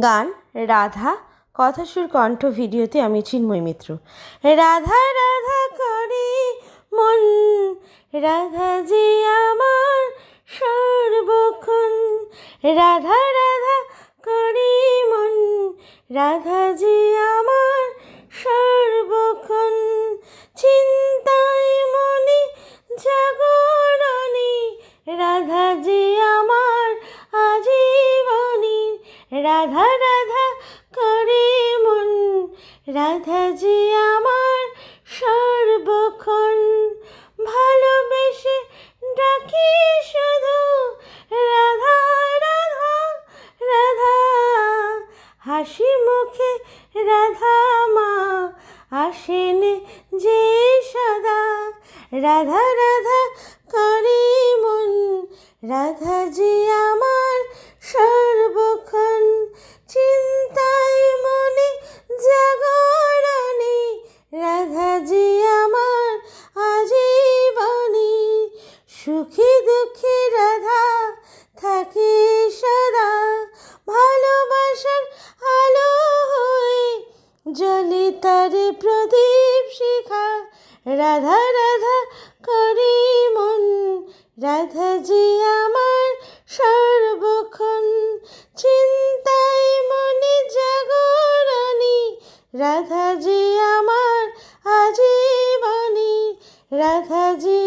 গান রাধা, কথাসুর কণ্ঠ, ভিডিওতে আমি চিন্ময় মিত্র। রাধা রাধা করে মন, রাধা যে আমার সর্বক্ষণ। রাধা রাধা করে মন, রাধা যে আমার সর্বক্ষণ। চিন্তায় মনে জাগরণে, রাধা যে আমার আজীবনী। রাধা রাধা করে মন, রাধা যে আমার সর্বক্ষণ। ভালোবেসে ডাকি শুধু রাধা রাধা রাধা, হাসি মুখে রাধা মা আসেন যে সদা। রাধা রাধা করে মন, রাধা যে আমার সর্বক্ষণ। চিন্তায় মনে জাগরণে, রাধা যে আমার আজীবনী। সুখী দুঃখী রাধা থাকে সদা, ভালোবাসার আলো হয়ে জ্বলে তার প্রদীপ শিখা। রাধা রাধা করে মন, রাধা যে আমার সর্বক্ষণ। চিন্তায় মনে জাগরণী, রাধা যে আমার আজীবনী। রাধা যে